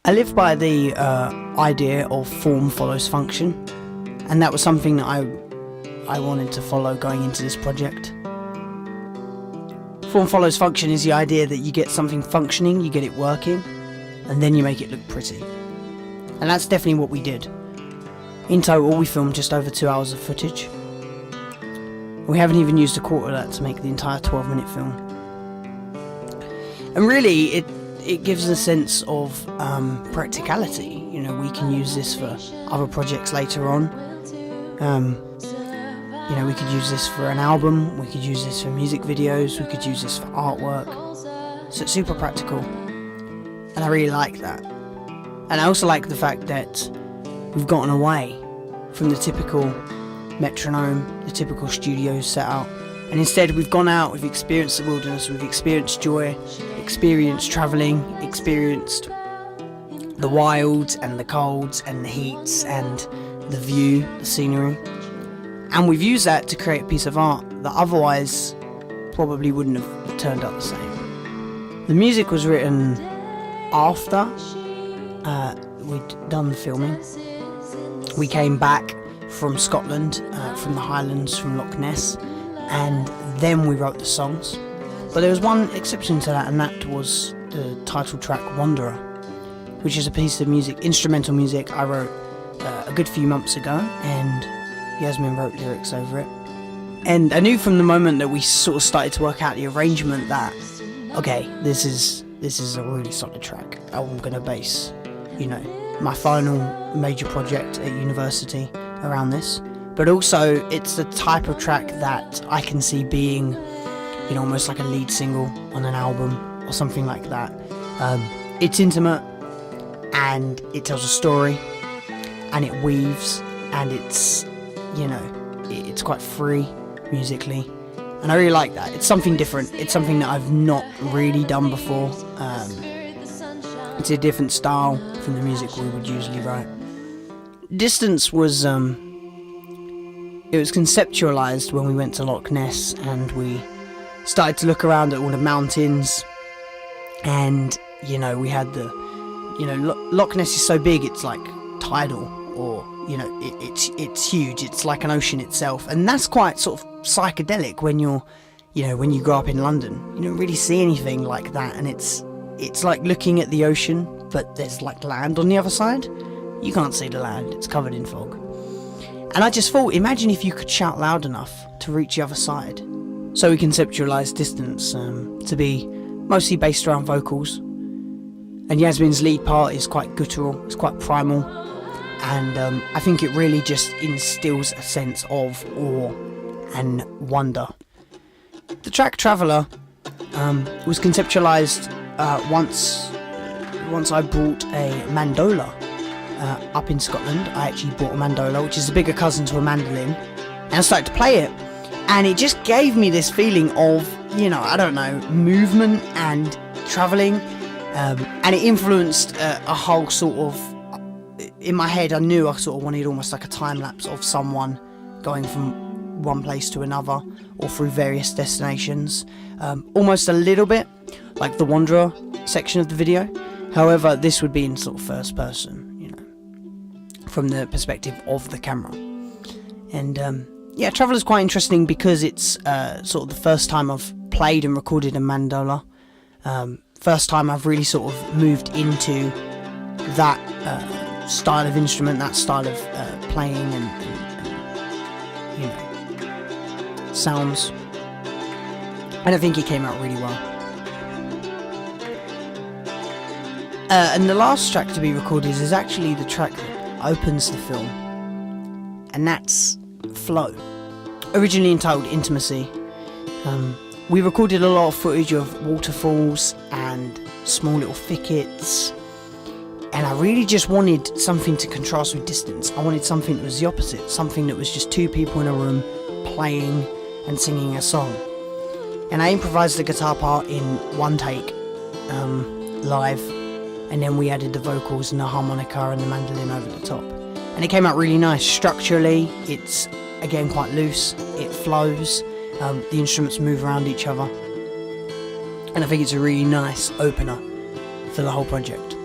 I live by the idea of form follows function, and that was something that I wanted to follow going into this project. Form follows function is the idea that you get something functioning, you get it working, and then you make it look pretty. And that's definitely what we did. In total, we filmed just over 2 hours of footage. We haven't even used a quarter of that to make the entire 12-minute film. And really, it gives a sense of practicality. You know, we can use this for other projects later on. You know, we could use this for an album, we could use this for music videos, we could use this for artwork. So it's super practical. And I really like that. And I also like the fact that we've gotten away from the typical metronome, the typical studio setup. And instead we've gone out, we've experienced the wilderness, we've experienced joy, experienced travelling, experienced the wilds and the colds and the heats and the view, the scenery. And we've used that to create a piece of art that otherwise probably wouldn't have turned out the same. The music was written after we'd done the filming. We came back from Scotland, from the Highlands, from Loch Ness, and then we wrote the songs. But there was one exception to that, and that was the title track Wanderer, which is a piece of music, instrumental music I wrote a good few months ago, and Yasmin wrote lyrics over it. And I knew from the moment that we sort of started to work out the arrangement that, okay, this is a really solid track. I'm going to base, you know, my final major project at university around this. But also, it's the type of track that I can see being, you know, almost like a lead single on an album or something like that. It's intimate, and it tells a story, and it weaves, and it's, you know, it's quite free musically, and I really like that. It's something different. It's something that I've not really done before. It's a different style from the music we would usually write. Distance was it was conceptualized when we went to Loch Ness and we started to look around at all the mountains, and you know, we had the, you know, Loch Ness is so big, it's like tidal, or you know, it's huge. It's like an ocean itself, and that's quite sort of psychedelic when you're, you know, when you grow up in London. You don't really see anything like that, and it's like looking at the ocean, but there's like land on the other side. You can't see the land; it's covered in fog. And I just thought, imagine if you could shout loud enough to reach the other side. So we conceptualised Distance to be mostly based around vocals, and Yasmin's lead part is quite guttural, it's quite primal. And I think it really just instills a sense of awe and wonder. The track Traveller was conceptualised once I brought a mandola up in Scotland. I actually bought a mandola, which is a bigger cousin to a mandolin, and I started to play it. And it just gave me this feeling of, you know, I don't know, movement and travelling. And it influenced a whole sort of, in my head I knew I sort of wanted almost like a time lapse of someone going from one place to another or through various destinations, almost a little bit like the Wanderer section of the video. However, this would be in sort of first person, you know, from the perspective of the camera. And yeah, Traveller's quite interesting because it's sort of the first time I've played and recorded a mandola. First time I've really sort of moved into that style of instrument, that style of playing and you know, sounds. And I think it came out really well. And the last track to be recorded is actually the track that opens the film, and that's Flow, originally entitled Intimacy. We recorded a lot of footage of waterfalls and small little thickets, and I really just wanted something to contrast with Distance. I wanted something that was the opposite, something that was just two people in a room playing and singing a song. And I improvised the guitar part in one take, live, and then we added the vocals and the harmonica and the mandolin over the top. And it came out really nice. Structurally, it's again quite loose, it flows, the instruments move around each other, and I think it's a really nice opener for the whole project.